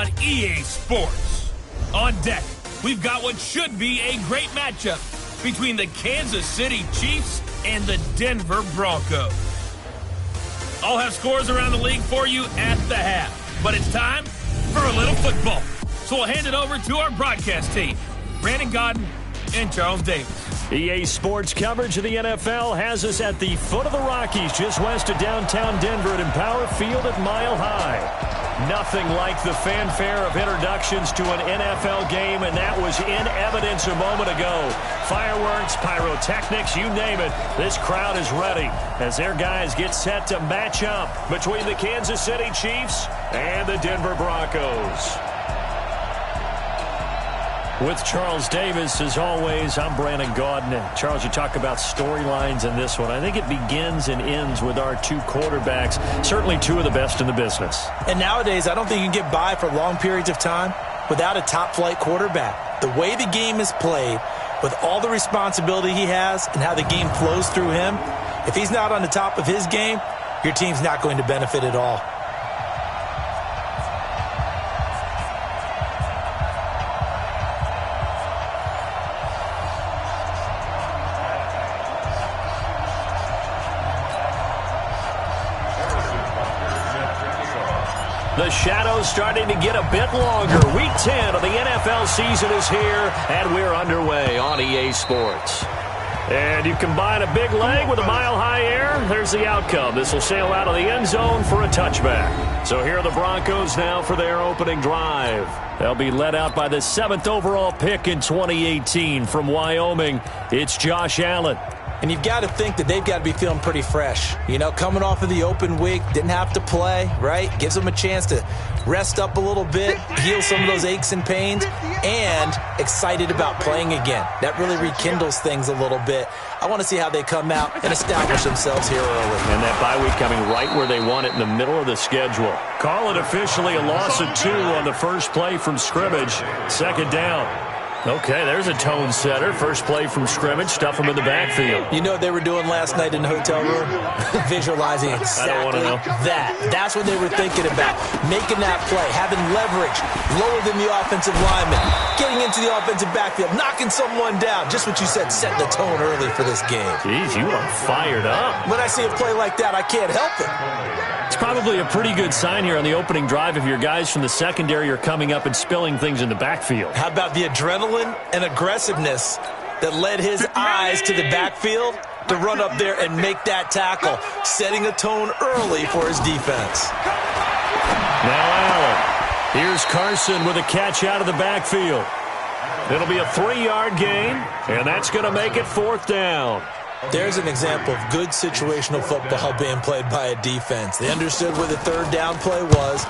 on EA Sports. On deck, we've got what should be a great matchup between the Kansas City Chiefs and the Denver Broncos. I'll have scores around the league for you at the half, but it's time for a little football. So we'll hand it over to our broadcast team, Brandon Godden and Charles Davis. EA Sports coverage of the NFL has us at the foot of the Rockies, just west of downtown Denver at Empower Field at Mile High. Nothing like the fanfare of introductions to an NFL game, and that was in evidence a moment ago. Fireworks, pyrotechnics, you name it. This crowd is ready as their guys get set to match up between the Kansas City Chiefs and the Denver Broncos. With Charles Davis, as always, I'm Brandon Gaudin. Charles, you talk about storylines in this one. I think it begins and ends with our two quarterbacks, certainly two of the best in the business. And nowadays, I don't think you can get by for long periods of time without a top-flight quarterback. The way the game is played, with all the responsibility he has and how the game flows through him, if he's not on the top of his game, your team's not going to benefit at all. The shadow's starting to get a bit longer. Week 10 of the NFL season is here, and we're underway on EA Sports. And you combine a big leg with a mile-high air, there's the outcome. This will sail out of the end zone for a touchback. So here are the Broncos now for their opening drive. They'll be led out by the 7th overall pick in 2018 from Wyoming. It's Josh Allen. And you've got to think that they've got to be feeling pretty fresh. You know, coming off of the open week, didn't have to play, right? Gives them a chance to rest up a little bit, heal some of those aches and pains, and excited about playing again. That really rekindles things a little bit. I want to see how they come out and establish themselves here early. And that bye week coming right where they want it, in the middle of the schedule. Call it officially a loss of 2 on the first play from scrimmage. Second down. Okay, there's a tone setter. First play from scrimmage, stuff them in the backfield. You know what they were doing last night in the hotel room? Visualizing exactly that. That's what they were thinking about. Making that play, having leverage, lower than the offensive lineman, getting into the offensive backfield, knocking someone down. Just what you said, setting the tone early for this game. Jeez, you are fired up. When I see a play like that, I can't help it. It's probably a pretty good sign here on the opening drive if your guys from the secondary are coming up and spilling things in the backfield. How about the adrenaline and aggressiveness that led his eyes to the backfield to run up there and make that tackle, setting a tone early for his defense. Now Allen. Here's Carson with a catch out of the backfield. It'll be a 3-yard gain, and that's going to make it 4th down. There's an example of good situational football being played by a defense. They understood where the 3rd down play was,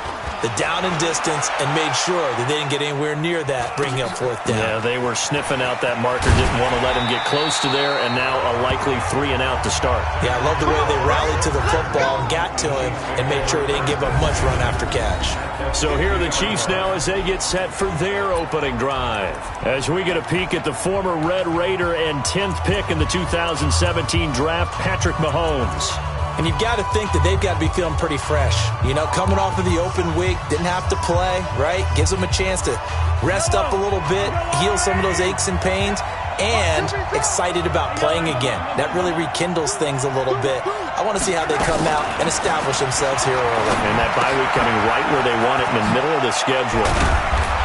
the down and distance, and made sure that they didn't get anywhere near that, bringing up 4th down. Yeah, they were sniffing out that marker, didn't want to let him get close to there, and now a likely 3 and out to start. Yeah, I love the way they rallied to the football and got to him and made sure he didn't give up much run after catch. So here are the Chiefs now as they get set for their opening drive. As we get a peek at the former Red Raider and 10th pick in the 2017 draft, Patrick Mahomes. And you've got to think that they've got to be feeling pretty fresh. You know, coming off of the open week, didn't have to play, right? Gives them a chance to rest up a little bit, heal some of those aches and pains, and excited about playing again. That really rekindles things a little bit. I want to see how they come out and establish themselves here early. And that bye week coming right where they want it, in the middle of the schedule.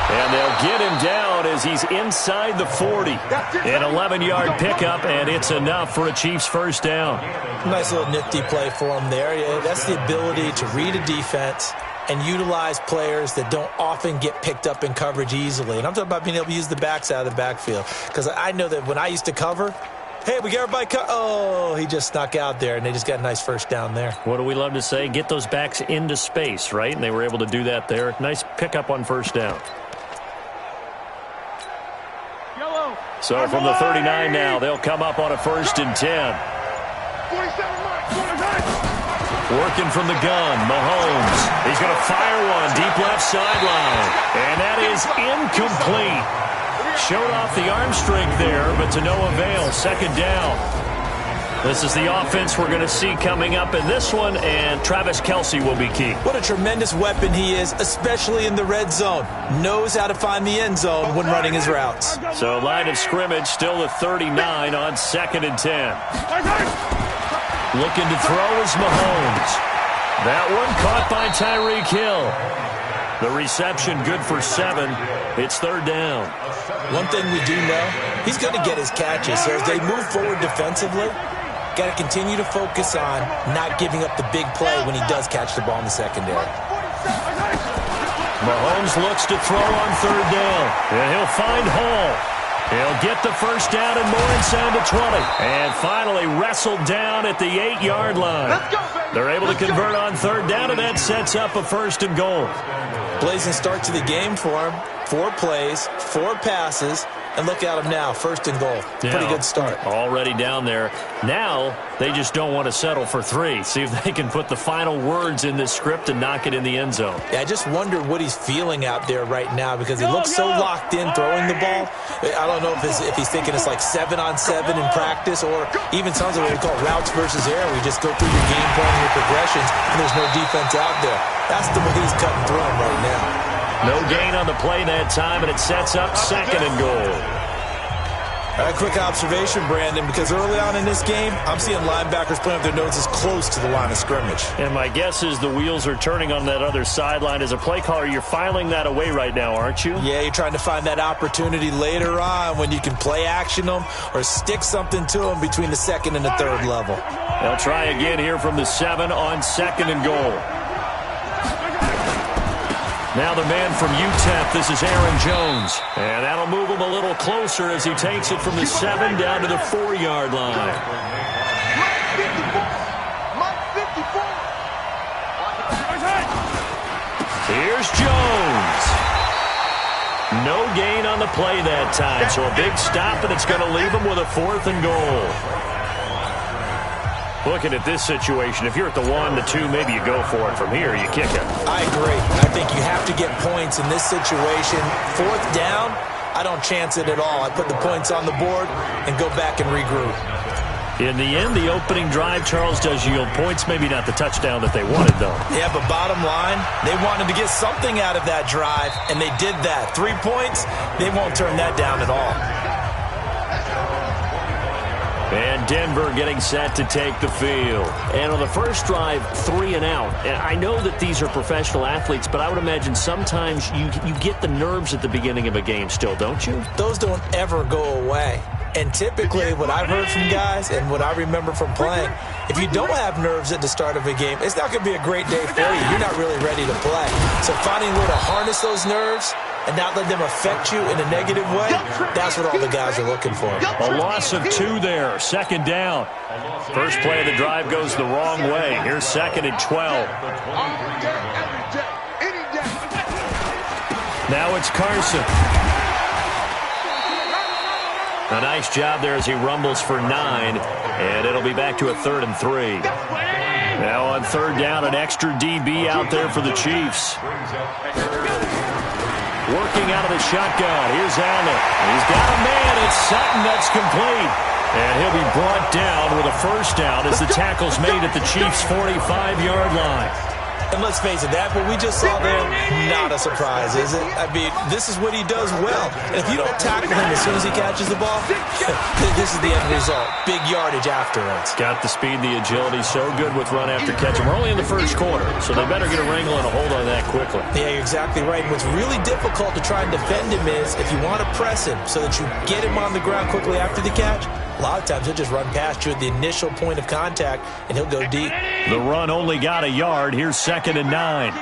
And they'll get him down as he's inside the 40. An 11-yard pickup, and it's enough for a Chiefs first down. Nice little nifty play for him there. Yeah, that's the ability to read a defense and utilize players that don't often get picked up in coverage easily. And I'm talking about being able to use the backs out of the backfield. Because I know that when I used to cover, hey, we got everybody oh, he just snuck out there, and they just got a nice first down there. What do we love to say? Get those backs into space, right? And they were able to do that there. Nice pickup on first down. So from the 39 now, they'll come up on a 1st and 10. Working from the gun, Mahomes. He's going to fire one deep left sideline. And that is incomplete. Showed off the arm strength there, but to no avail. Second down. This is the offense we're going to see coming up in this one, and Travis Kelce will be key. What a tremendous weapon he is, especially in the red zone. Knows how to find the end zone when running his routes. So line of scrimmage still at 39 on 2nd and 10. Looking to throw is Mahomes. That one caught by Tyreek Hill. The reception good for 7. It's 3rd down. One thing we do know, he's going to get his catches. So as they move forward defensively, got to continue to focus on not giving up the big play when he does catch the ball in the secondary. Mahomes looks to throw on 3rd down. And he'll find Hall. He'll get the first down and more inside the 20. And finally wrestled down at the 8-yard line. They're able to convert on 3rd down, and that sets up a 1st and goal. Blazing start to the game for him. 4 plays, 4 passes, and look at him now, 1st and goal. Pretty good start. Already down there. Now they just don't want to settle for 3. See if they can put the final words in this script and knock it in the end zone. Yeah, I just wonder what he's feeling out there right now because he looks so locked in throwing the ball. I don't know if he's thinking it's like 7-on-7 in practice or even something we call routes versus air. We just go through your game plan and your progressions, and there's no defense out there. That's the way he's cutting through him right now. No gain on the play that time, and it sets up 2nd and goal. A quick observation, Brandon, because early on in this game, I'm seeing linebackers playing with their noses close to the line of scrimmage. And my guess is the wheels are turning on that other sideline. As a play caller, you're filing that away right now, aren't you? Yeah, you're trying to find that opportunity later on when you can play action them or stick something to them between the 2nd and the 3rd level. They'll try again here from the 7 on 2nd and goal. Now the man from UTEP, this is Aaron Jones. And that'll move him a little closer as he takes it from the 7 down to the 4-yard line. Here's Jones. No gain on the play that time, so a big stop, and it's going to leave him with a 4th and goal. Looking at this situation, if you're at the 1, the 2, maybe you go for it. From here, you kick it. I agree. I think you have to get points in this situation. 4th down, I don't chance it at all. I put the points on the board and go back and regroup. In the end, the opening drive, Charles, does yield points. Maybe not the touchdown that they wanted, though. Yeah, but bottom line, they wanted to get something out of that drive, and they did that. 3 points, they won't turn that down at all. And Denver getting set to take the field. And on the first drive, 3 and out. And I know that these are professional athletes, but I would imagine sometimes you get the nerves at the beginning of a game still, don't you? Those don't ever go away. And typically what I've heard from guys and what I remember from playing, if you don't have nerves at the start of a game, it's not going to be a great day for you. You're not really ready to play. So finding a way to harness those nerves and not let them affect you in a negative way, that's what all the guys are looking for. A loss of 2 there, 2nd down. First play of the drive goes the wrong way. Here's 2nd and 12. Now it's Carson. A nice job there as he rumbles for 9, and it'll be back to a 3rd and 3. Now on 3rd down, an extra DB out there for the Chiefs. Working out of the shotgun. Here's Allen. He's got a man. It's Sutton. That's complete. And he'll be brought down with a 1st down as the tackle's made at the Chiefs' 45-yard line. And let's face it, that what we just saw there, not a surprise, is it? I mean, this is what he does well. And if you don't tackle him as soon as he catches the ball, this is the end result. Big yardage afterwards. Got the speed, the agility, so good with run after catch. And we're only in the first quarter, so they better get a wrangle and a hold on that quickly. Yeah, you're exactly right. What's really difficult to try and defend him is if you want to press him so that you get him on the ground quickly after the catch, a lot of times he'll just run past you at the initial point of contact, and he'll go deep. The run only got a yard. Here's 2nd and 9.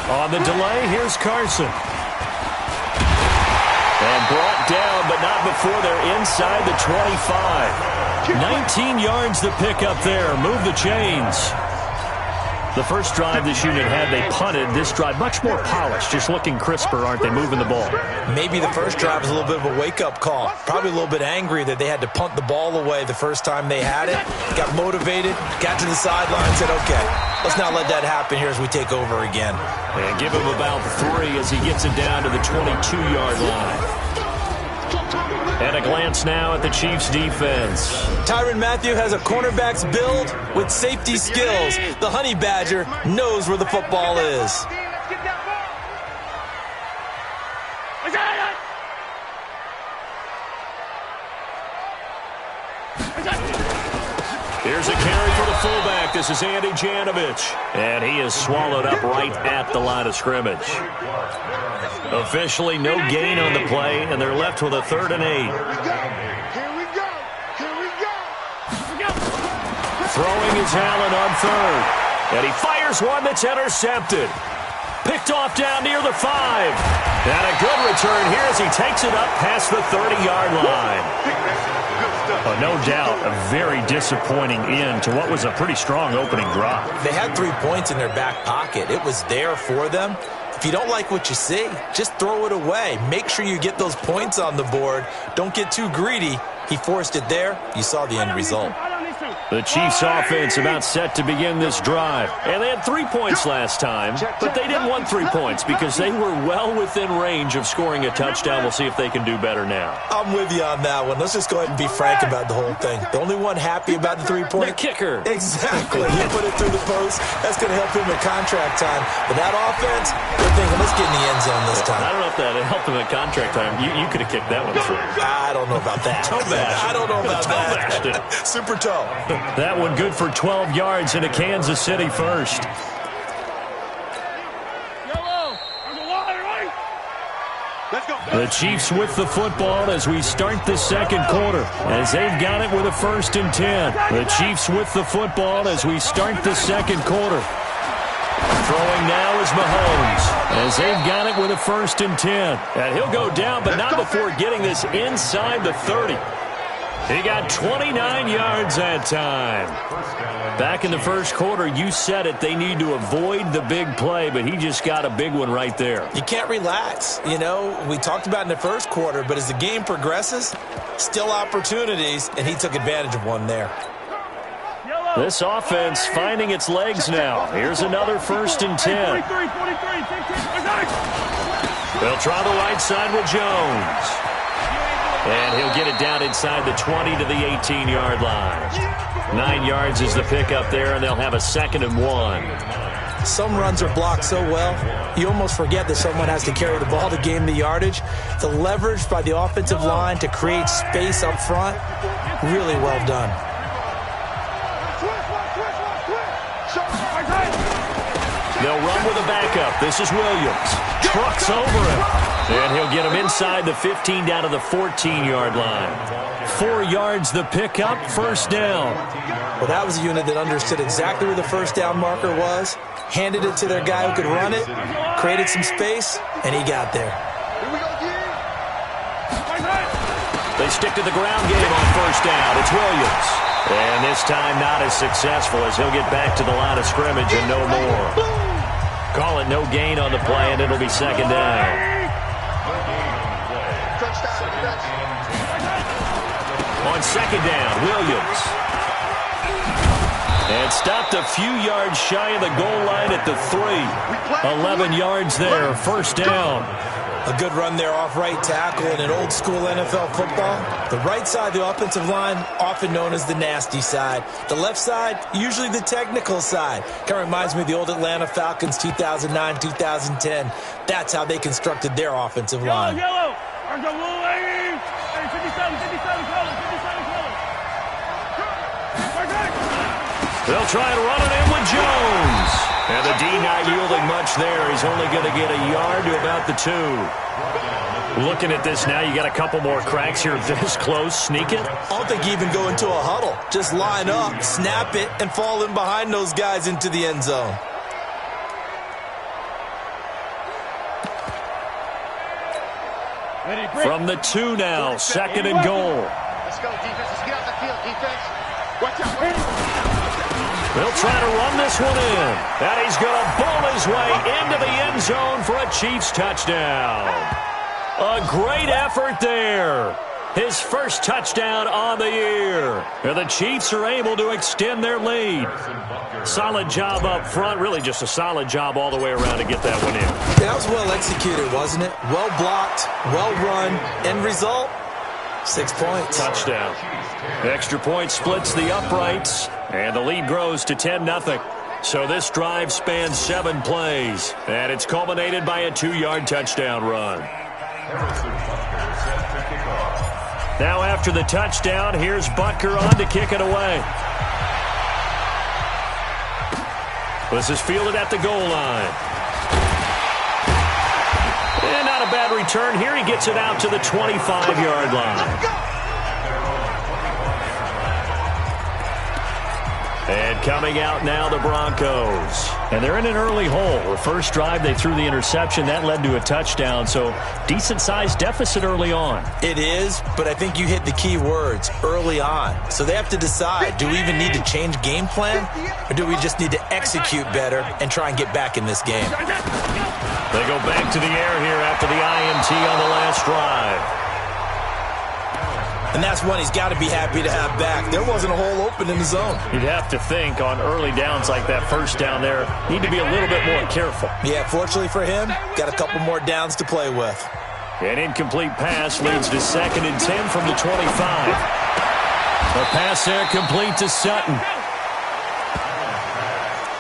On the delay, here's Carson. And brought down, but not before they're inside the 25. 19 yards to pick up there. Move the chains. The first drive this unit had, they punted. This drive, much more polished, just looking crisper, aren't they, moving the ball? Maybe the first drive was a little bit of a wake-up call. Probably a little bit angry that they had to punt the ball away the first time they had it. Got motivated, got to the sideline, said, okay, let's not let that happen here as we take over again. And give him about 3 as he gets it down to the 22-yard line. And a glance now at the Chiefs' defense. Tyrann Mathieu has a cornerback's build with safety skills. The Honey Badger knows where the football is. Here's a carry for the fullback. This is Andy Janovich. And he is swallowed up right at the line of scrimmage. Officially no gain on the play, and they're left with a 3rd and 8. Here we go. Throwing is Allen on 3rd. And he fires one that's intercepted. Picked off down near the 5. And a good return here as he takes it up past the 30-yard line. No doubt a very disappointing end to what was a pretty strong opening drive. They had 3 points in their back pocket. It was there for them. If you don't like what you see, just throw it away. Make sure you get those points on the board. Don't get too greedy. He forced it there. You saw the end result. The Chiefs offense about set to begin this drive. And they had 3 points last time, but they didn't want 3 points because they were well within range of scoring a touchdown. We'll see if they can do better now. I'm with you on that one. Let's just go ahead and be frank about the whole thing. The only one happy about the 3-point? The kicker. Exactly. He put it through the post. That's going to help him at contract time. But that offense, they're thinking, let's get in the end zone this time. I don't know if that helped him at contract time. You could have kicked that one through. I don't know about that. Toe bash. I don't know about toe that. Bashed it. Super toe. That one good for 12 yards into Kansas City first. The Chiefs with the football as we start the second quarter, as they've got it with a 1st and 10. The Chiefs with the football as we start the second quarter. Throwing now is Mahomes, as they've got it with a 1st and 10. And he'll go down, but not before getting this inside the 30. He got 29 yards that time. Back in the first quarter, you said it, they need to avoid the big play, but he just got a big one right there. You can't relax. You know, we talked about in the first quarter, but as the game progresses, still opportunities, and he took advantage of one there. This offense finding its legs now. Here's another 1st and 10. They'll try the right side with Jones. And he'll get it down inside the 20 to the 18-yard line. 9 yards is the pickup there, and they'll have a 2nd and 1. Some runs are blocked so well, you almost forget that someone has to carry the ball to gain the yardage. The leverage by the offensive line to create space up front, really well done. They'll run with a backup. This is Williams. Trucks over him. And he'll get him inside the 15 down to the 14-yard line. 4 yards the pickup, 1st down. Well, that was a unit that understood exactly where the 1st down marker was, handed it to their guy who could run it, created some space, and he got there. They stick to the ground game on 1st down. It's Williams. And this time not as successful as he'll get back to the line of scrimmage and no more. Call it no gain on the play, and it'll be 2nd down. On 2nd down, Williams. And stopped a few yards shy of the goal line at the 3. 11 yards there, 1st down. A good run there off right tackle in an old school NFL football. The right side of the offensive line, often known as the nasty side. The left side, usually the technical side. Kind of reminds me of the old Atlanta Falcons 2009-2010. That's how they constructed their offensive line. Yellow. They'll try and run it in with Jones. And the D not yielding much there. He's only going to get a yard to about the 2. Looking at this now, you got a couple more cracks here this close. Sneak it. I don't think you even go into a huddle. Just line up, snap it, and fall in behind those guys into the end zone. From the 2 now, 2nd and goal. Let's go, defense. Let's get out the field, defense. Watch out. They'll try to run this one in. And he's going to bowl his way into the end zone for a Chiefs touchdown. A great effort there. His first touchdown on the year. And the Chiefs are able to extend their lead. Solid job up front. Really just a solid job all the way around to get that one in. That was well executed, wasn't it? Well blocked, well run. End result, 6 points. Touchdown. Extra point splits the uprights, and the lead grows to 10-0. So this drive spans 7 plays, and it's culminated by a 2-yard touchdown run. Now after the touchdown, here's Butker on to kick it away. This is fielded at the goal line. And not a bad return here. He gets it out to the 25-yard line. And coming out now, the Broncos. And they're in an early hole. The first drive, they threw the interception. That led to a touchdown, so decent-sized deficit early on. It is, but I think you hit the key words, early on. So they have to decide, do we even need to change game plan, or do we just need to execute better and try and get back in this game? They go back to the air here after the INT on the last drive. And that's one he's got to be happy to have back. There wasn't a hole open in the zone. You'd have to think on early downs like that first down there, need to be a little bit more careful. Yeah, fortunately for him, got a couple more downs to play with. An incomplete pass leads to 2nd and 10 from the 25. A pass there complete to Sutton.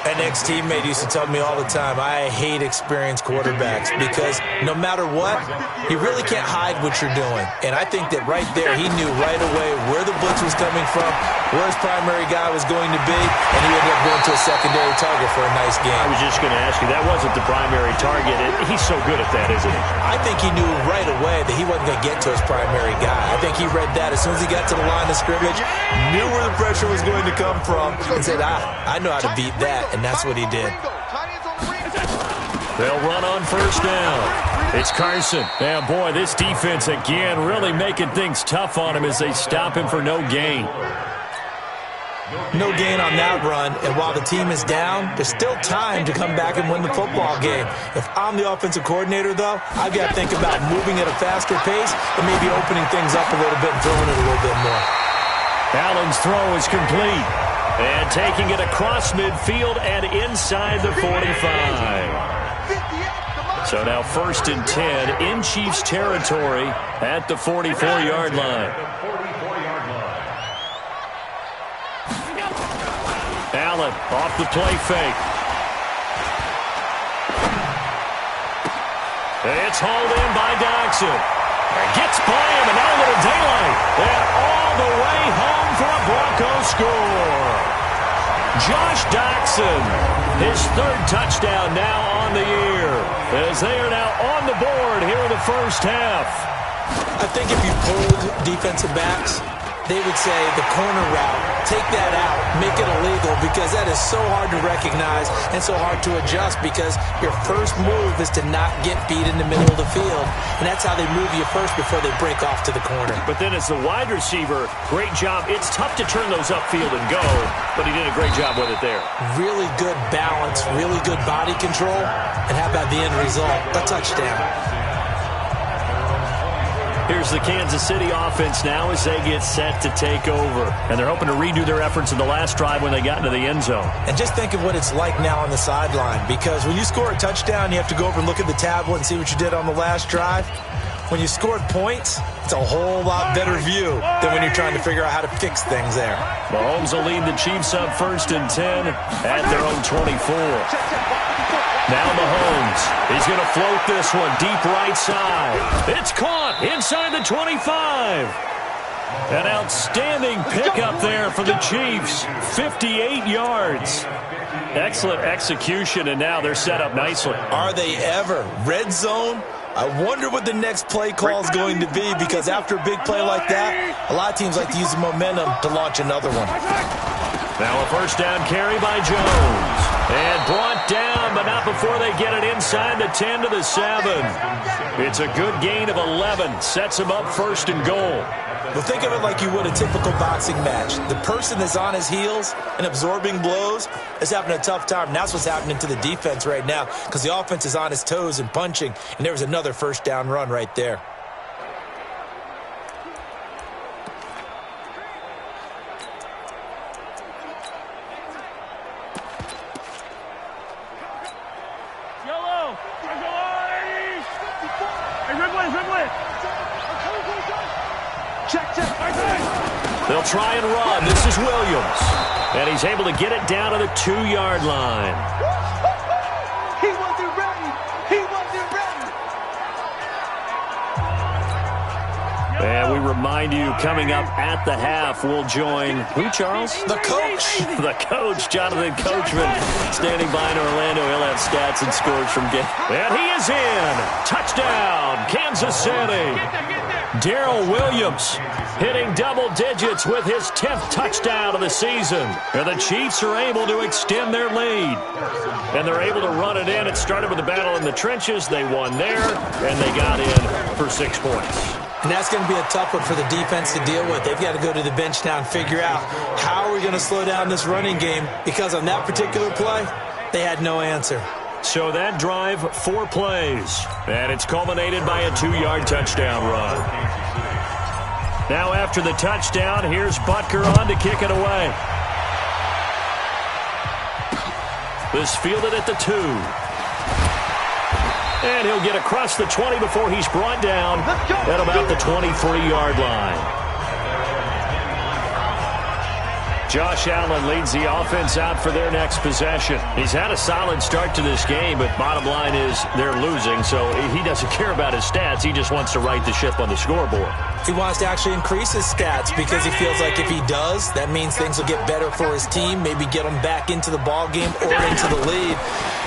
An ex-teammate used to tell me all the time, I hate experienced quarterbacks because no matter what, you really can't hide what you're doing. And I think that right there, he knew right away where the blitz was coming from, where his primary guy was going to be, and he ended up going to a secondary target for a nice game. I was just going to ask you, that wasn't the primary target. He's so good at that, isn't he? I think he knew right away that he wasn't going to get to his primary guy. I think he read that as soon as he got to the line of scrimmage, knew where the pressure was going to come from, and said, I know how to beat that. And that's what he did. They'll run on first down. It's Carson. Yeah, boy, this defense again really making things tough on him as they stop him for no gain. No gain on that run, and while the team is down, there's still time to come back and win the football game. If I'm the offensive coordinator, though, I've got to think about moving at a faster pace and maybe opening things up a little bit and throwing it a little bit more. Allen's throw is complete. And taking it across midfield and inside the 45. So now 1st and 10 in Chiefs territory at the 44-yard line. Allen off the play fake. It's hauled in by Doxson. Gets by him, and now a little daylight. And all the way home for a Broncos score. Josh Doxson, his 3rd touchdown now on the year, as they are now on the board here in the first half. I think if you pulled defensive backs, they would say the corner route, take that out, make it illegal, because that is so hard to recognize and so hard to adjust, because your first move is to not get beat in the middle of the field, and that's how they move you first before they break off to the corner. But then as the wide receiver, great job. It's tough to turn those upfield and go, but he did a great job with it there. Really good balance, really good body control, and how about the end result? A touchdown. Here's the Kansas City offense now as they get set to take over. And they're hoping to redo their efforts in the last drive when they got into the end zone. And just think of what it's like now on the sideline, because when you score a touchdown, you have to go over and look at the tablet and see what you did on the last drive. When you scored points, it's a whole lot better view than when you're trying to figure out how to fix things there. Mahomes will lead the Chiefs up 1st and 10 at their own 24. Now Mahomes, he's going to float this one deep right side. It's caught inside the 25. An outstanding pickup there for the Chiefs. 58 yards. Excellent execution, and now they're set up nicely. Are they ever? Red zone? I wonder what the next play call is going to be, because after a big play like that, a lot of teams like to use the momentum to launch another one. Now a first down carry by Jones. And brought down, but not before they get it inside the 10 to the 7. It's a good gain of 11. Sets them up 1st and goal. Well, think of it like you would a typical boxing match. The person that's on his heels and absorbing blows is having a tough time. And that's what's happening to the defense right now, because the offense is on his toes and punching. And there was another 1st down run right there. Check They'll try and run. This is Williams. And he's able to get it down to the 2-yard line. He wasn't ready. He wasn't ready. And we remind you, coming up at the half, we'll join who, Charles? The coach. The coach, Jonathan Coachman, standing by in Orlando. He'll have stats and scores from game. And he is in. Touchdown, Kansas City. Darrell Williams hitting double digits with his 10th touchdown of the season. And the Chiefs are able to extend their lead. And they're able to run it in. It started with a battle in the trenches. They won there, and they got in for 6 points. And that's going to be a tough one for the defense to deal with. They've got to go to the bench now and figure out how are we going to slow down this running game, because on that particular play, they had no answer. So that drive, 4 plays. And it's culminated by a 2-yard touchdown run. Now after the touchdown, here's Butker on to kick it away. This fielded at the 2. And he'll get across the 20 before he's brought down at about the 23-yard line. Josh Allen leads the offense out for their next possession. He's had a solid start to this game, but bottom line is they're losing, so he doesn't care about his stats. He just wants to right the ship on the scoreboard. He wants to actually increase his stats because he feels like if he does, that means things will get better for his team, maybe get them back into the ball game or into the lead.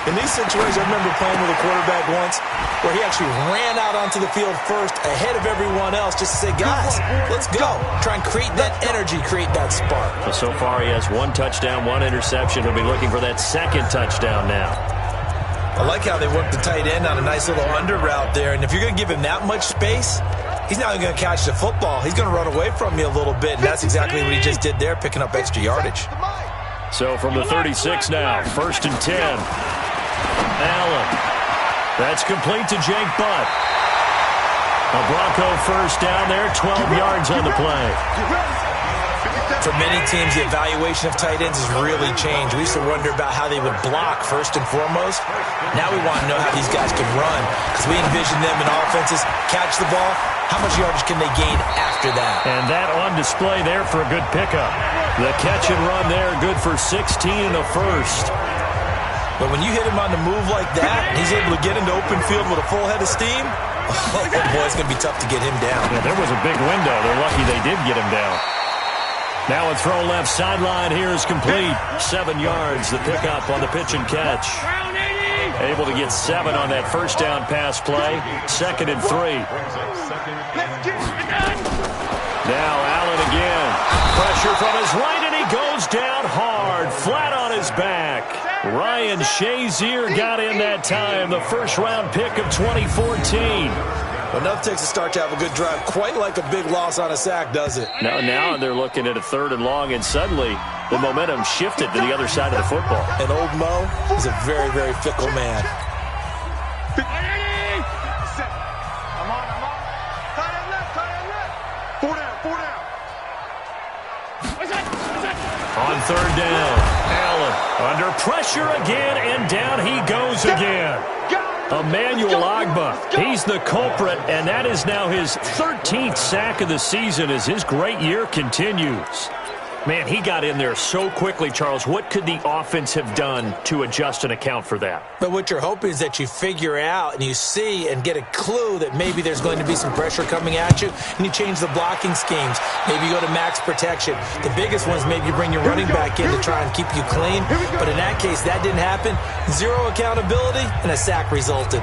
In these situations, I remember playing with a quarterback once where he actually ran out onto the field first ahead of everyone else just to say, guys, let's go. Try and create that energy, create that spark. Well, so far he has 1 touchdown, 1 interception. He'll be looking for that 2nd touchdown now. I like how they worked the tight end on a nice little under route there. And if you're going to give him that much space, he's not going to catch the football. He's going to run away from you a little bit, and that's exactly what he just did there, picking up extra yardage. So from the 36 now, 1st and 10. Allen. That's complete to Jake Butt. A Bronco first down there, 12 yards on the play. For many teams, the evaluation of tight ends has really changed. We used to wonder about how they would block first and foremost. Now we want to know how these guys can run, because we envision them in offenses catch the ball. How much yardage can they gain after that? And that on display there for a good pickup. The catch and run there, good for 16 and a first. But when you hit him on the move like that, he's able to get into open field with a full head of steam. Oh, boy, it's going to be tough to get him down. Yeah, there was a big window. They're lucky they did get him down. Now a throw left sideline here is complete. 7 yards, the pickup on the pitch and catch. Able to get 7 on that first down pass play. 2nd and 3. Now Allen again. Pressure from his right, and he goes down hard, flat on his back. Ryan Shazier got in that time, the first-round pick of 2014. Enough takes a start to have a good drive. Quite like a big loss on a sack, does it? Now they're looking at a 3rd and long, and suddenly the momentum shifted to the other side of the football. And old Mo is a very, very fickle man. On 3rd down, Allen under pressure again, and down he goes again. Emmanuel Ogbah, he's the culprit, and that is now his 13th sack of the season as his great year continues. Man, he got in there so quickly, Charles. What could the offense have done to adjust and account for that? But what you're hoping is that you figure out and you see and get a clue that maybe there's going to be some pressure coming at you, and you change the blocking schemes. Maybe you go to max protection. The biggest one is maybe you bring your running back in to try and keep you clean. But in that case, that didn't happen. 0 accountability, and a sack resulted.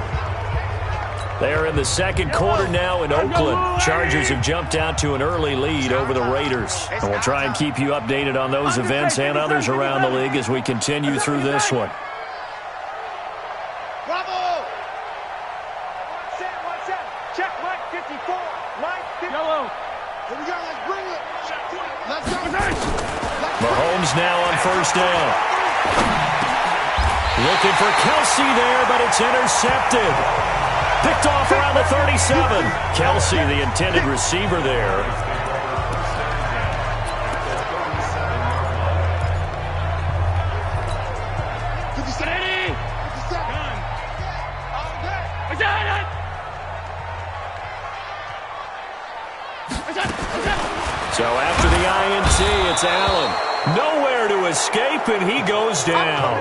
They're in the 2nd quarter now in Oakland. Chargers have jumped out to an early lead over the Raiders. And we'll try and keep you updated on those events and others around the league as we continue through this one. Bravo! Check, Mike 54. Mike 54. Yellow. Here we go, let's bring it. Let's go. Mahomes now on 1st down. Looking for Kelsey there, but it's intercepted. Picked off around the 37. Kelsey, the intended receiver there. So after the It's Allen. Nowhere to escape, and he goes down.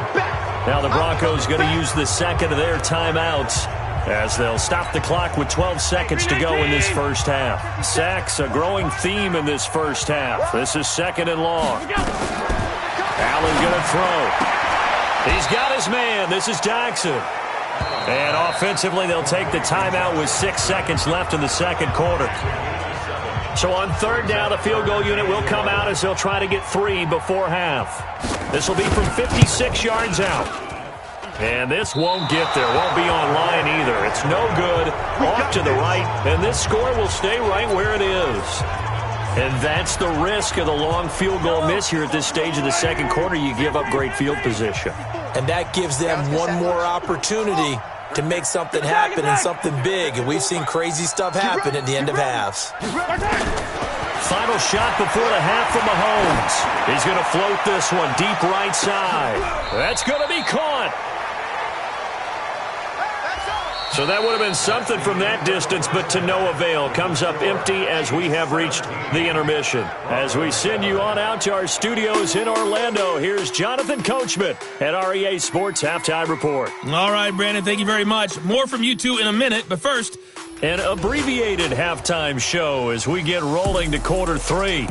Now the Broncos going to use the second of their timeouts as they'll stop the clock with 12 seconds to go in this first half. Sacks, a growing theme in this first half. This is second and long. Allen going to throw. He's got his man. This is Jackson. And offensively, they'll take the timeout with 6 seconds left in the second quarter. So on third down, the field goal unit will come out as they'll try to get 3 before half. This will be from 56 yards out. And this won't get there. Won't be on line either. It's no good. Off to the right. And this score will stay right where it is. And that's the risk of the long field goal miss here at this stage of the second quarter. You give up great field position. And that gives them one more opportunity to make something happen and something big. And we've seen crazy stuff happen at the end of halves. Final shot before the half from Mahomes. He's going to float this one deep right side. That's going to be caught. So that would have been something from that distance, but to no avail. Comes up empty as we have reached the intermission. As we send you on out to our studios in Orlando, here's Jonathan Coachman at REA Sports Halftime Report. All right, Brandon, thank you very much. More from you two in a minute, but first, an abbreviated halftime show as we get rolling to quarter 3.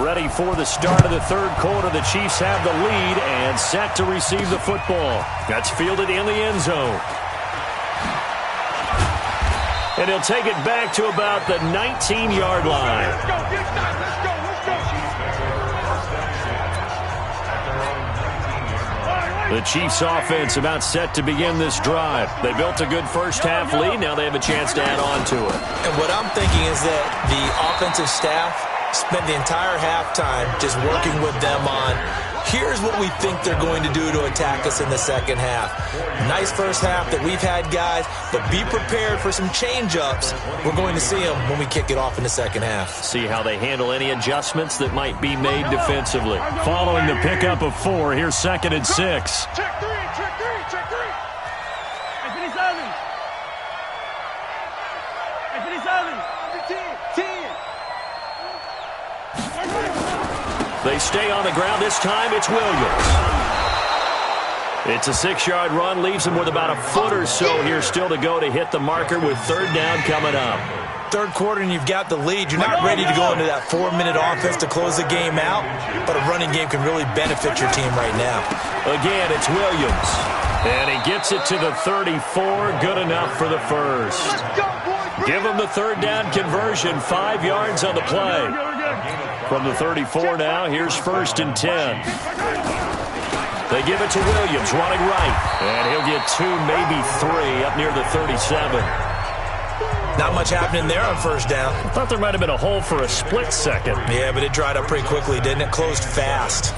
Ready for the start of the third quarter. The Chiefs have the lead and set to receive the football. That's fielded in the end zone. And he'll take it back to about the 19-yard line. Let's go, The Chiefs offense about set to begin this drive. They built a good first half lead. Now they have a chance to add on to it. And what I'm thinking is that the offensive staff spent the entire halftime just working with them on, here's what we think they're going to do to attack us in the second half. Nice first half that we've had, guys, but be prepared for some change-ups. We're going to see them when we kick it off in the second half. See how they handle any adjustments that might be made defensively. Following the pickup of 4, here's second and 6. Check 3, check 3, check 3. They stay on the ground. This time it's Williams. It's a 6-yard run. Leaves them with about a foot or so here still to go to hit the marker with third down coming up. Third quarter and you've got the lead. You're not ready to go into that 4-minute offense to close the game out, but a running game can really benefit your team right now. Again, it's Williams. And he gets it to the 34. Good enough for the first. Give him the third down conversion. 5 yards on the play. From the 34 now, here's first and 10. They give it to Williams, running right. And he'll get 2, maybe 3, up near the 37. Not much happening there on first down. I thought there might have been a hole for a split second. Yeah, but it dried up pretty quickly, didn't it? Closed fast.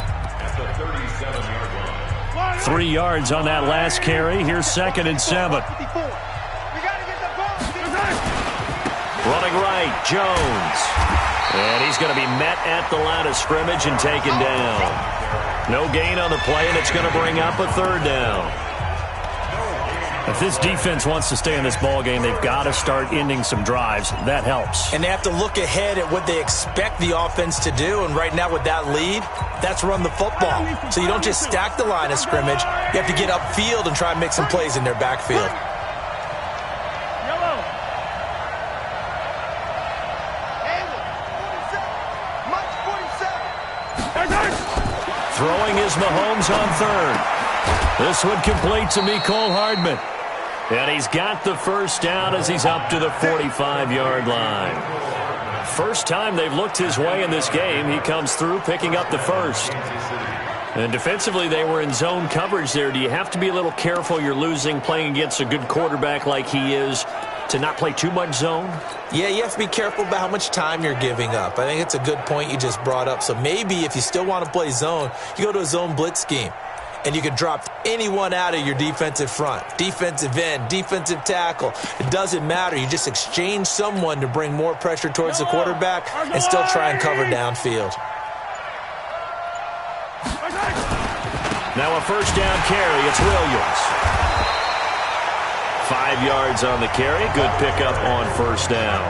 3 yards on that last carry. Here's second and 7. Running right, Jones. And he's going to be met at the line of scrimmage and taken down. No gain on the play, and it's going to bring up a third down. If this defense wants to stay in this ballgame, they've got to start ending some drives. That helps. And they have to look ahead at what they expect the offense to do. And right now with that lead, that's run the football. So you don't just stack the line of scrimmage. You have to get upfield and try and make some plays in their backfield. Throwing is Mahomes on third. This one complete to Mecole Hardman. And he's got the first down as he's up to the 45-yard line. First time they've looked his way in this game. He comes through picking up the first. And defensively, they were in zone coverage there. Do you have to be a little careful you're losing playing against a good quarterback like he is to not play too much zone? Yeah, you have to be careful about how much time you're giving up. I think it's a good point you just brought up. So maybe if you still want to play zone, you go to a zone blitz scheme. And you can drop anyone out of your defensive front. Defensive end, defensive tackle. It doesn't matter. You just exchange someone to bring more pressure towards the quarterback and still try and cover downfield. Now a first down carry. It's Williams. 5 yards on the carry. Good pickup on first down.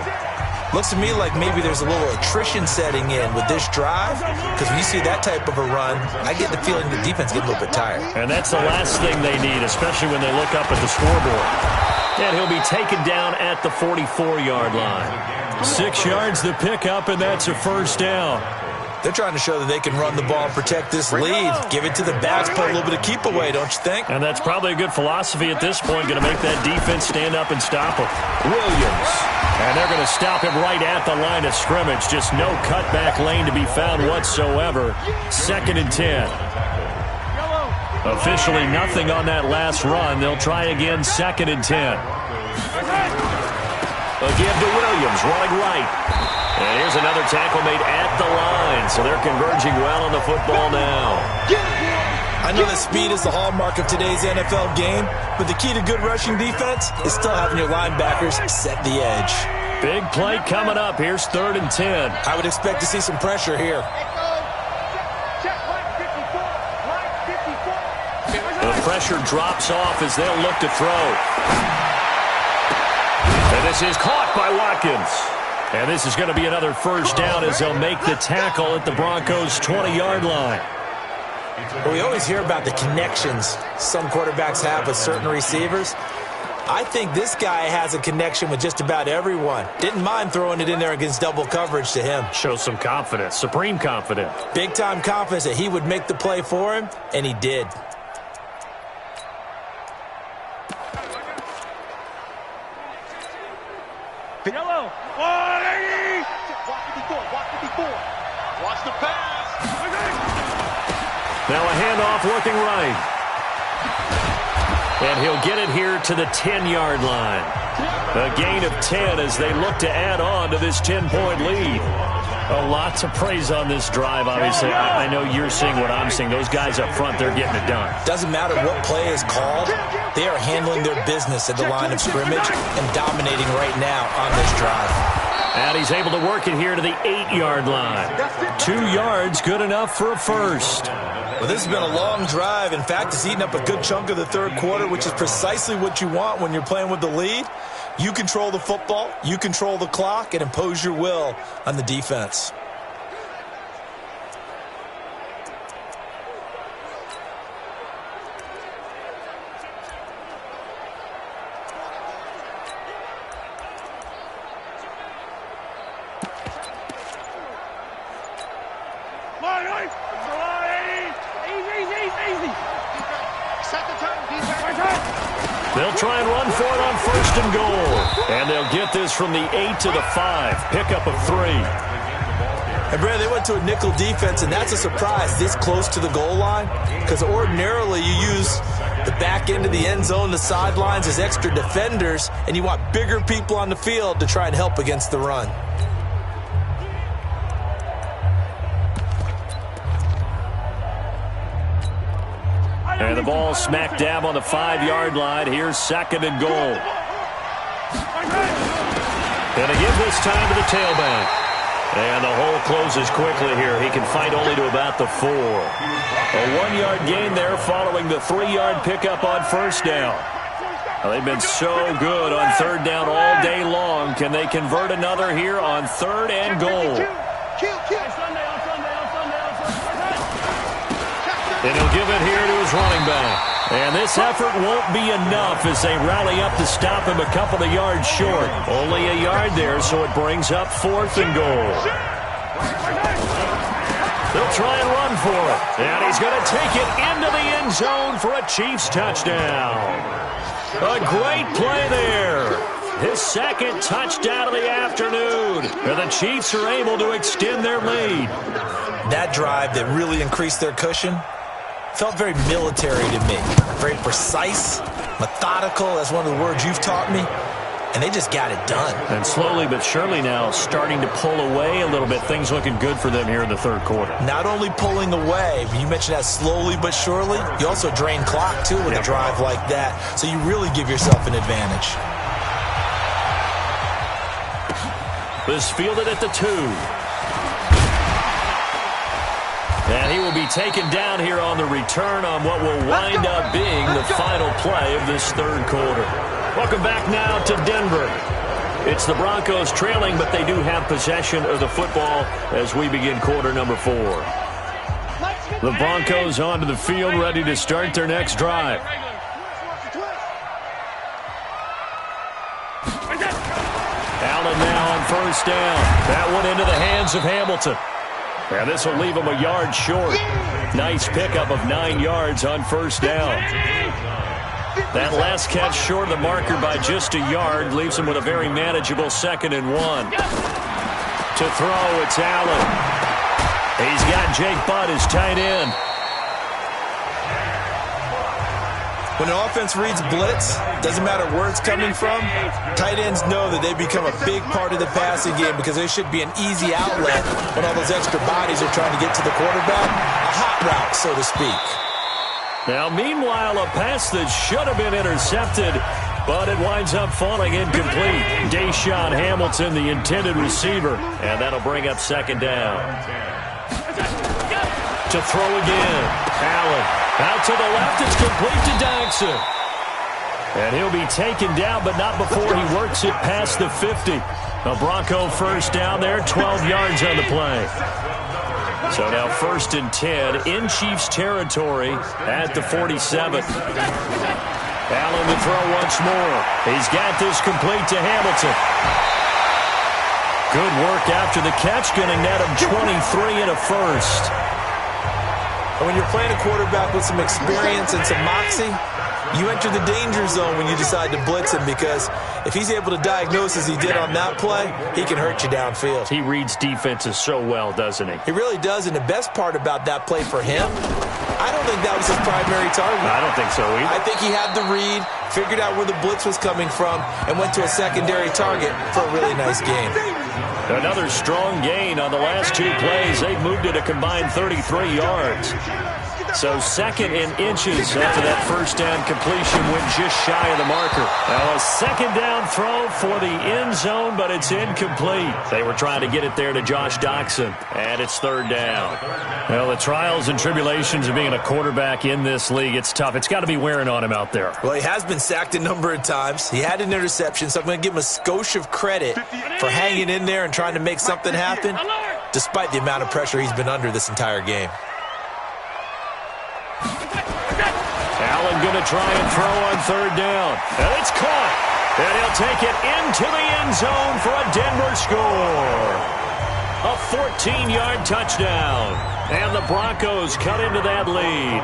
Looks to me like maybe there's a little attrition setting in with this drive, because when you see that type of a run, I get the feeling the defense gets a little bit tired. And that's the last thing they need, especially when they look up at the scoreboard. And he'll be taken down at the 44-yard line. 6 yards the pickup, and that's a first down. They're trying to show that they can run the ball and protect this lead. Give it to the backs, put a little bit of keep away, don't you think? And that's probably a good philosophy at this point, going to make that defense stand up and stop him. Williams. And they're going to stop him right at the line of scrimmage. Just no cutback lane to be found whatsoever. 2nd and 10. Officially nothing on that last run. They'll try again, 2nd and 10. Again to Williams, running right. And here's another tackle made at the line. So they're converging well on the football now. I know that speed is the hallmark of today's NFL game, but the key to good rushing defense is still having your linebackers set the edge. Big play coming up. Here's 3rd and 10. I would expect to see some pressure here. The pressure drops off as they'll look to throw. And this is caught by Watkins. And this is going to be another first down as they'll make the tackle at the Broncos' 20-yard line. Well, we always hear about the connections some quarterbacks have with certain receivers. I think this guy has a connection with just about everyone. Didn't mind throwing it in there against double coverage to him. Shows some confidence, supreme confidence. Big-time confidence that he would make the play for him, and he did. Yellow. 180. Watch the before. Watch the pass. Now a handoff looking right. And he'll get it here to the 10-yard line. A gain of 10 as they look to add on to this 10-point lead. A lot to praise on this drive, obviously. I know you're seeing what I'm seeing. Those guys up front, they're getting it done. Doesn't matter what play is called. They are handling their business at the line of scrimmage and dominating right now on this drive. And he's able to work it here to the 8-yard line. 2 yards, good enough for a first. Well, this has been a long drive. In fact, it's eaten up a good chunk of the third quarter, which is precisely what you want when you're playing with the lead. You control the football, you control the clock, and impose your will on the defense. They'll try and run for it on 1st and goal. And they'll get this from the 8 to the 5. Pickup of 3. And, Brad, they went to a nickel defense, and that's a surprise this close to the goal line, because ordinarily you use the back end of the end zone, the sidelines as extra defenders, and you want bigger people on the field to try and help against the run. And the ball smack dab on the 5-yard line. Here's 2nd and goal. And a give this time to the tailback. And the hole closes quickly here. He can fight only to about the 4. A 1-yard gain there following the 3-yard pickup on 1st down. Well, they've been so good on 3rd down all day long. Can they convert another here on 3rd and goal? And he'll give it here to his running back. And this effort won't be enough as they rally up to stop him a couple of yards short. Only a yard there, so it brings up 4th and goal. They'll try and run for it. And he's going to take it into the end zone for a Chiefs touchdown. A great play there. His 2nd touchdown of the afternoon. And the Chiefs are able to extend their lead. That drive that really increased their cushion felt very military to me. Very precise, methodical. That's one of the words you've taught me. And they just got it done. And slowly but surely now starting to pull away a little bit. Things looking good for them here in the 3rd quarter. Not only pulling away, you mentioned that slowly but surely, you also drain clock too with a drive like that. So you really give yourself an advantage. This fielded at the 2. And he will be taken down here on the return on what will wind up being the final play of this 3rd quarter. Welcome back now to Denver. It's the Broncos trailing, but they do have possession of the football as we begin quarter number 4. The Broncos onto the field, ready to start their next drive. Allen now on first down. That one into the hands of Hamilton. And this will leave him a yard short. Nice pickup of 9 yards on first down. That last catch short of the marker by just a yard leaves him with a very manageable 2nd and 1. To throw, it's Allen. He's got Jake Butt as tight end. When an offense reads blitz, doesn't matter where it's coming from, tight ends know that they become a big part of the passing game because there should be an easy outlet when all those extra bodies are trying to get to the quarterback. A hot route, so to speak. Now, meanwhile, a pass that should have been intercepted, but it winds up falling incomplete. Deshaun Hamilton, the intended receiver, and that'll bring up 2nd down. To throw again, Allen. Out to the left, it's complete to Dodson. And he'll be taken down, but not before he works it past the 50. A Bronco first down there, 12 yards on the play. So now 1st and 10 in Chiefs territory at the 47. Allen to throw once more. He's got this complete to Hamilton. Good work after the catch, getting that of 23 and a first. And when you're playing a quarterback with some experience and some moxie, you enter the danger zone when you decide to blitz him because if he's able to diagnose as he did on that play, he can hurt you downfield. He reads defenses so well, doesn't he? He really does, and the best part about that play for him, I don't think that was his primary target. I don't think so either. I think he had the read, figured out where the blitz was coming from, and went to a secondary target for a really nice gain. Another strong gain on the last 2 plays. They've moved it a combined 33 yards. So 2nd in inches after that first down completion went just shy of the marker. Now a 2nd down throw for the end zone, but it's incomplete. They were trying to get it there to Josh Doctson, and it's 3rd down. Well, the trials and tribulations of being a quarterback in this league, it's tough. It's got to be wearing on him out there. Well, he has been sacked a number of times. He had an interception, so I'm going to give him a skosh of credit for hanging in there and trying to make something happen, despite the amount of pressure he's been under this entire game. Allen going to try and throw on 3rd down. And it's caught. And he'll take it into the end zone for a Denver score. A 14-yard touchdown. And the Broncos cut into that lead.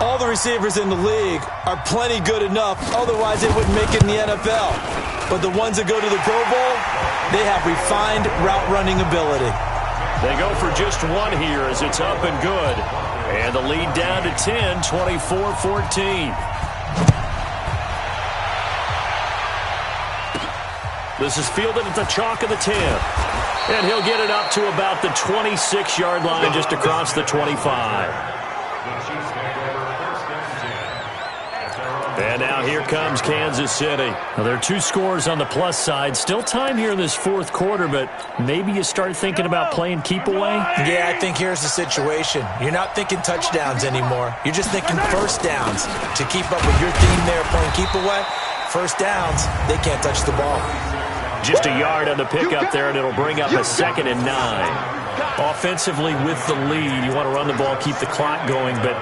All the receivers in the league are plenty good enough. Otherwise, they wouldn't make it in the NFL. But the ones that go to the Pro Bowl, they have refined route running ability. They go for just one here as it's up and good. And the lead down to 10, 24-14. This is fielded at the chalk of the 10. And he'll get it up to about the 26-yard line just across the 25. And now here comes Kansas City. Now, there are 2 scores on the plus side. Still time here in this 4th quarter, but maybe you start thinking about playing keep away? Yeah, I think here's the situation. You're not thinking touchdowns anymore. You're just thinking first downs. To keep up with your theme there playing keep away, first downs, they can't touch the ball. Just a yard on the pickup there, and it'll bring up a 2nd and 9. Offensively with the lead, you want to run the ball, keep the clock going, but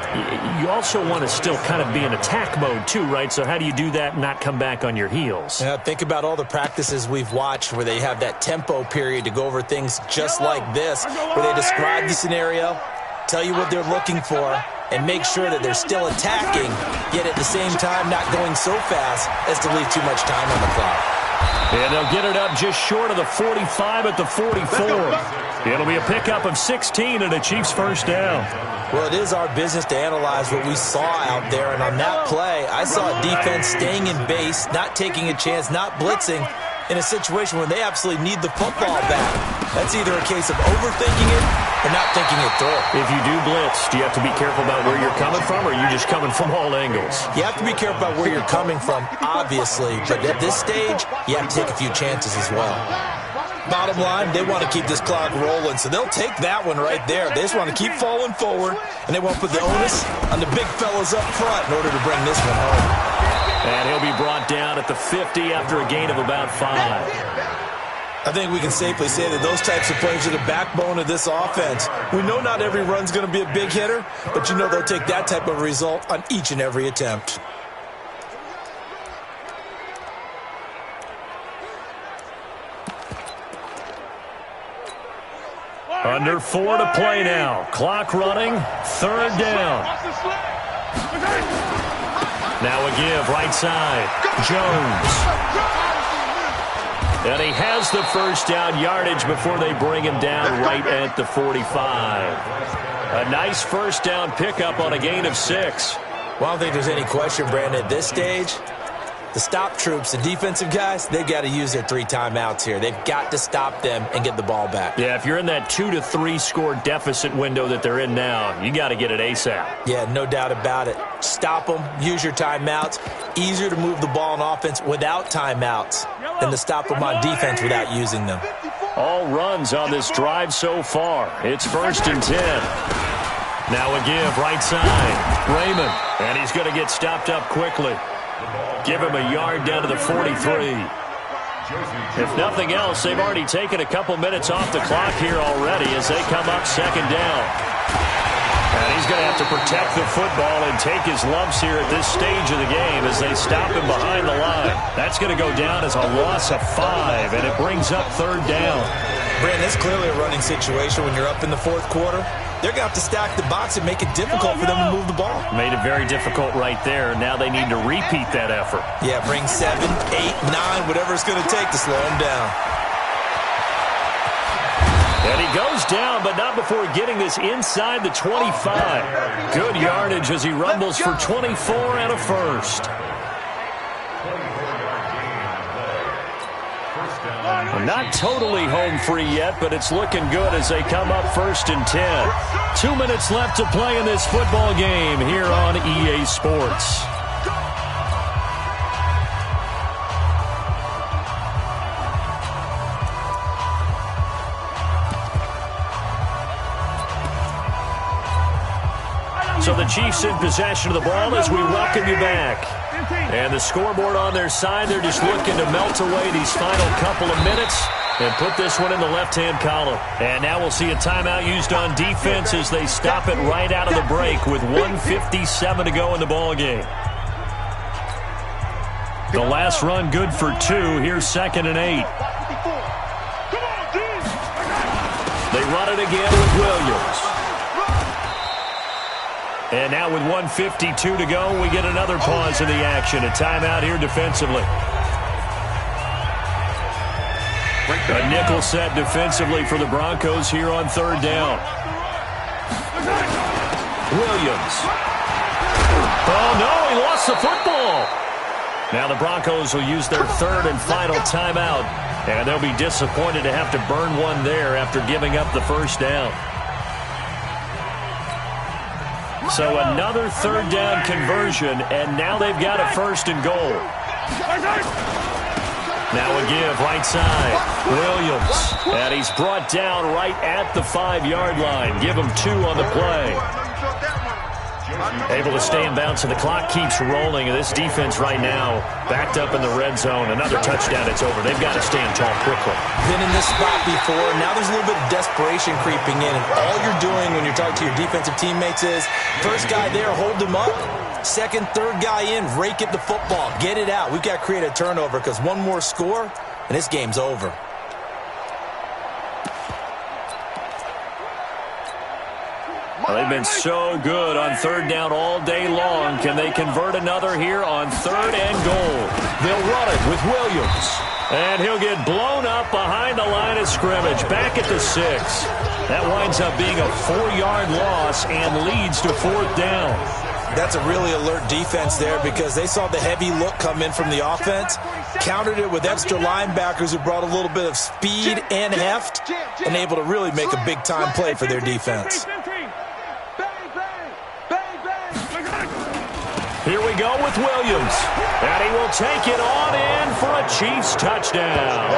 you also want to still kind of be in attack mode too, right? So how do you do that and not come back on your heels? Yeah, think about all the practices we've watched where they have that tempo period to go over things just like this, where they describe the scenario, tell you what they're looking for, and make sure that they're still attacking, yet at the same time not going so fast as to leave too much time on the clock. And they'll get it up just short of the 45 at the 44. It'll be a pickup of 16 and a Chiefs first down. Well, it is our business to analyze what we saw out there, and on that play, I saw a defense staying in base, not taking a chance, not blitzing, in a situation where they absolutely need the football back. That's either a case of overthinking it or not thinking it through. If you do blitz, do you have to be careful about where you're coming from, or are you just coming from all angles? You have to be careful about where you're coming from, obviously, but at this stage, you have to take a few chances as well. Bottom line, they want to keep this clock rolling, so they'll take that one right there. They just want to keep falling forward, and they want to put the onus on the big fellas up front in order to bring this one home. And he'll be brought down at the 50 after a gain of about 5. I think we can safely say that those types of players are the backbone of this offense. We know not every run's going to be a big hitter, but you know they'll take that type of result on each and every attempt. Under 4 to play now. Clock running. 3rd down. Now a give right side. Jones. And he has the first down yardage before they bring him down right at the 45. A nice first down pickup on a gain of 6. Well, I don't think there's any question, Brandon, at this stage. The stop troops, the defensive guys, they've got to use their 3 timeouts here. They've got to stop them and get the ball back. Yeah, if you're in that 2 to 3 score deficit window that they're in now, you got to get it ASAP. Yeah, no doubt about it. Stop them, use your timeouts. Easier to move the ball on offense without timeouts than to stop them on defense without using them. All runs on this drive so far. It's 1st and 10. Now a give right side. Raymond, and he's going to get stopped up quickly. Give him a yard down to the 43. If nothing else, they've already taken a couple minutes off the clock here already as they come up 2nd down. And he's going to have to protect the football and take his lumps here at this stage of the game as they stop him behind the line. That's going to go down as a loss of 5, and it brings up 3rd down. Brandon, it's clearly a running situation when you're up in the 4th quarter. They're going to have to stack the box and make it difficult for them to move the ball. Made it very difficult right there. Now they need to repeat that effort. Yeah, bring 7, 8, 9, whatever it's going to take to slow them down. And he goes down, but not before getting this inside the 25. Good yardage as he rumbles for 24 and a first. Not totally home free yet, but it's looking good as they come up 1st and 10. 2 minutes left to play in this football game here on EA Sports. So the Chiefs in possession of the ball as we welcome you back. And the scoreboard on their side, they're just looking to melt away these final couple of minutes and put this one in the left-hand column. And now we'll see a timeout used on defense as they stop it right out of the break with 1:57 to go in the ball game. The last run good for 2. Here's 2nd and 8. They run it again with Williams. And now with 1:52 to go, we get another pause in the action. A timeout here defensively. A nickel set defensively for the Broncos here on 3rd down. Williams. Oh, no, he lost the football. Now the Broncos will use their 3rd and final timeout, and they'll be disappointed to have to burn one there after giving up the first down. So another 3rd down conversion, and now they've got a 1st and goal. Now a give right side. Williams. And he's brought down right at the 5-yard line. Give him 2 on the play. Able to stay in bounds, and the clock keeps rolling. And this defense right now backed up in the red zone. Another touchdown, it's over. They've got to stand tall quickly. Been in this spot before. Now there's a little bit of desperation creeping in. And all you're doing when you're talking to your defensive teammates is, first guy there, hold him up. 2nd, 3rd guy in, rake at the football. Get it out. We've got to create a turnover because one more score, and this game's over. Well, they've been so good on 3rd down all day long. Can they convert another here on 3rd and goal? They'll run it with Williams. And he'll get blown up behind the line of scrimmage, back at the 6. That winds up being a 4-yard loss and leads to 4th down. That's a really alert defense there because they saw the heavy look come in from the offense, countered it with extra linebackers who brought a little bit of speed and heft, and able to really make a big-time play for their defense. Here we go with Williams. And he will take it on in for a Chiefs touchdown.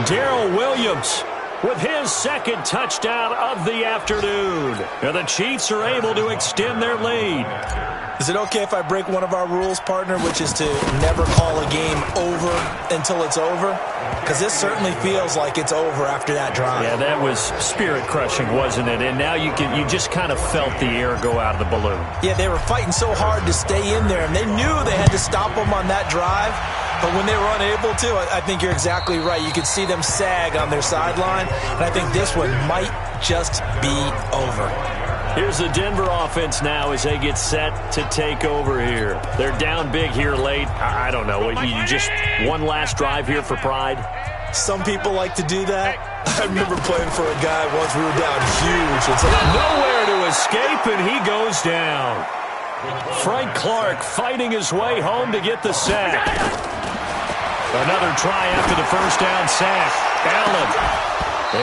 Darrell Williams with his second touchdown of the afternoon. And the Chiefs are able to extend their lead. Is it okay if I break one of our rules, partner, which is to never call a game over until it's over? Because this certainly feels like it's over after that drive. Yeah, that was spirit-crushing, wasn't it? And now you just kind of felt the air go out of the balloon. Yeah, they were fighting so hard to stay in there, and they knew they had to stop them on that drive. But when they were unable to, I think you're exactly right. You could see them sag on their sideline, and I think this one might just be over. Here's the Denver offense now as they get set to take over here. They're down big here late. I don't know. You just one last drive here for pride? Some people like to do that. I remember playing for a guy once. We were down huge. It's like, nowhere to escape, and he goes down. Frank Clark fighting his way home to get the sack. Another try after the first down sack. Allen.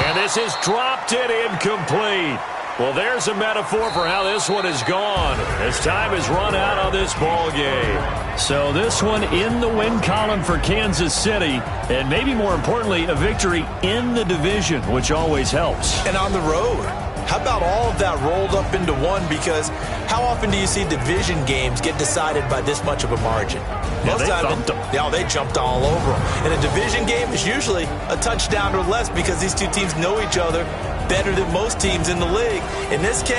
And this is dropped it incomplete. Well, there's a metaphor for how this one is gone as time has run out on this ball game. So this one in the win column for Kansas City, and maybe more importantly, a victory in the division, which always helps. And on the road. How about all of that rolled up into one? Because how often do you see division games get decided by this much of a margin? Most times, they jumped all over them. And a division game is usually a touchdown or less because these two teams know each other better than most teams in the league. In this case,